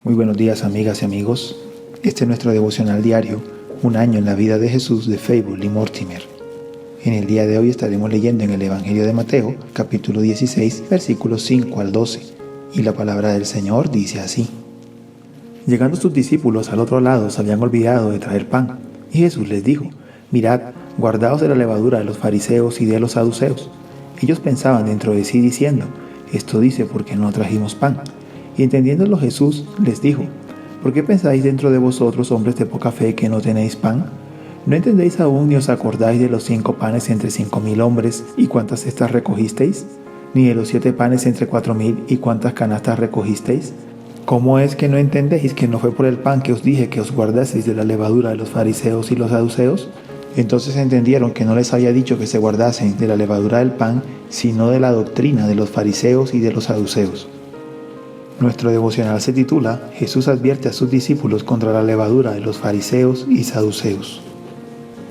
Muy buenos días, amigas y amigos. Este es nuestro devocional diario, Un año en la vida de Jesús, de Fable y Mortimer. En el día de hoy estaremos leyendo en el Evangelio de Mateo, capítulo 16, versículos 5 al 12. Y la palabra del Señor dice así: Llegando sus discípulos al otro lado, se habían olvidado de traer pan. Y Jesús les dijo: Mirad, guardaos de la levadura de los fariseos y de los saduceos. Ellos pensaban dentro de sí diciendo: Esto dice porque no trajimos pan. Y entendiéndolo Jesús les dijo: ¿Por qué pensáis dentro de vosotros, hombres de poca fe, que no tenéis pan? ¿No entendéis aún ni os acordáis de los 5 panes entre 5,000 hombres y cuántas cestas recogisteis? ¿Ni de los 7 panes entre 4,000 y cuántas canastas recogisteis? ¿Cómo es que no entendéis que no fue por el pan que os dije que os guardaseis de la levadura de los fariseos y los saduceos? Entonces entendieron que no les había dicho que se guardasen de la levadura del pan, sino de la doctrina de los fariseos y de los saduceos. Nuestro devocional se titula Jesús advierte a sus discípulos contra la levadura de los fariseos y saduceos.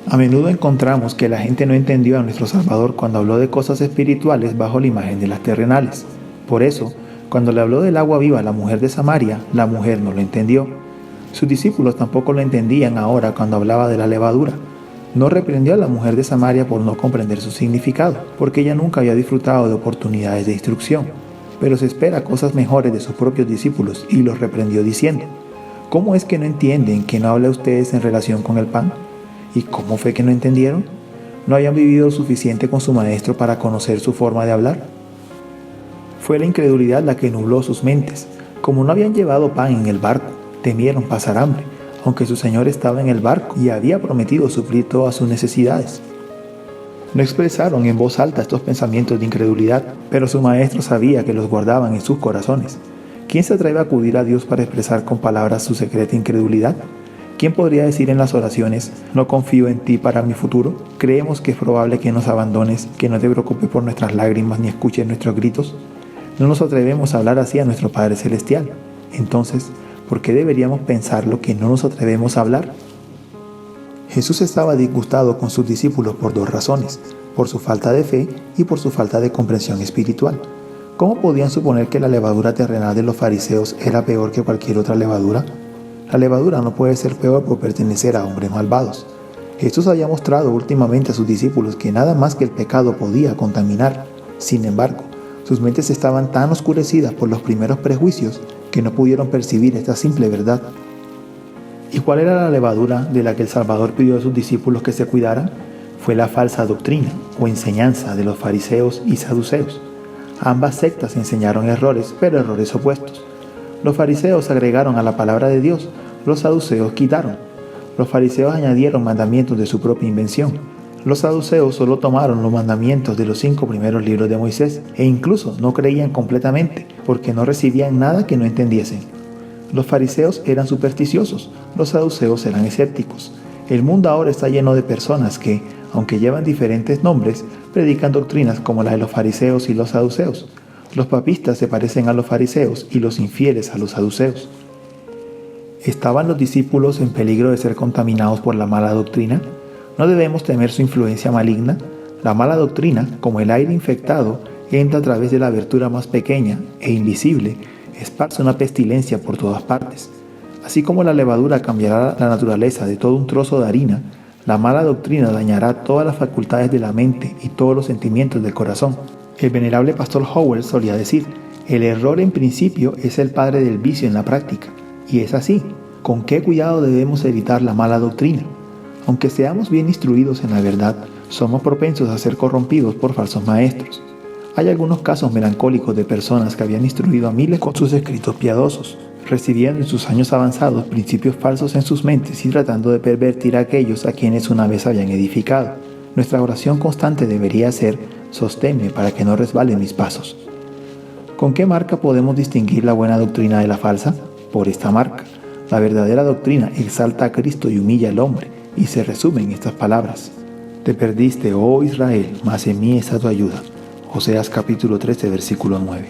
A menudo encontramos que la gente no entendió a nuestro Salvador cuando habló de cosas espirituales bajo la imagen de las terrenales. Por eso, cuando le habló del agua viva a la mujer de Samaria, la mujer no lo entendió. Sus discípulos tampoco lo entendían ahora cuando hablaba de la levadura. No reprendió a la mujer de Samaria por no comprender su significado, porque ella nunca había disfrutado de oportunidades de instrucción. Pero se espera cosas mejores de sus propios discípulos y los reprendió diciendo: ¿Cómo es que no entienden que no habla a ustedes en relación con el pan? ¿Y cómo fue que no entendieron? ¿No habían vivido lo suficiente con su maestro para conocer su forma de hablar? Fue la incredulidad la que nubló sus mentes. Como no habían llevado pan en el barco, temieron pasar hambre, aunque su Señor estaba en el barco y había prometido suplir todas sus necesidades. No expresaron en voz alta estos pensamientos de incredulidad, pero su maestro sabía que los guardaban en sus corazones. ¿Quién se atreve a acudir a Dios para expresar con palabras su secreta incredulidad? ¿Quién podría decir en las oraciones: no confío en ti para mi futuro? ¿Creemos que es probable que nos abandones, que no te preocupes por nuestras lágrimas ni escuches nuestros gritos? No nos atrevemos a hablar así a nuestro Padre Celestial. Entonces, ¿por qué deberíamos pensar lo que no nos atrevemos a hablar? Jesús estaba disgustado con sus discípulos por 2 razones: por su falta de fe y por su falta de comprensión espiritual. ¿Cómo podían suponer que la levadura terrenal de los fariseos era peor que cualquier otra levadura? La levadura no puede ser peor por pertenecer a hombres malvados. Jesús había mostrado últimamente a sus discípulos que nada más que el pecado podía contaminar. Sin embargo, sus mentes estaban tan oscurecidas por los primeros prejuicios que no pudieron percibir esta simple verdad. ¿Y cuál era la levadura de la que el Salvador pidió a sus discípulos que se cuidaran? Fue la falsa doctrina o enseñanza de los fariseos y saduceos. Ambas sectas enseñaron errores, pero errores opuestos. Los fariseos agregaron a la palabra de Dios, los saduceos quitaron. Los fariseos añadieron mandamientos de su propia invención. Los saduceos solo tomaron los mandamientos de los 5 primeros libros de Moisés e incluso no creían completamente, porque no recibían nada que no entendiesen. Los fariseos eran supersticiosos, los saduceos eran escépticos. El mundo ahora está lleno de personas que, aunque llevan diferentes nombres, predican doctrinas como la de los fariseos y los saduceos. Los papistas se parecen a los fariseos y los infieles a los saduceos. ¿Estaban los discípulos en peligro de ser contaminados por la mala doctrina? ¿No debemos temer su influencia maligna? La mala doctrina, como el aire infectado, entra a través de la abertura más pequeña e invisible, esparce una pestilencia por todas partes. Así como la levadura cambiará la naturaleza de todo un trozo de harina, la mala doctrina dañará todas las facultades de la mente y todos los sentimientos del corazón. El venerable pastor Howell solía decir: el error en principio es el padre del vicio en la práctica. Y es así. ¿Con qué cuidado debemos evitar la mala doctrina? Aunque seamos bien instruidos en la verdad, somos propensos a ser corrompidos por falsos maestros. Hay algunos casos melancólicos de personas que habían instruido a miles con sus escritos piadosos, recibiendo en sus años avanzados principios falsos en sus mentes y tratando de pervertir a aquellos a quienes una vez habían edificado. Nuestra oración constante debería ser: sosténme para que no resbalen mis pasos. ¿Con qué marca podemos distinguir la buena doctrina de la falsa? Por esta marca. La verdadera doctrina exalta a Cristo y humilla al hombre, y se resume en estas palabras: Te perdiste, oh Israel, mas en mí está tu ayuda. Oseas capítulo 13, versículo 9.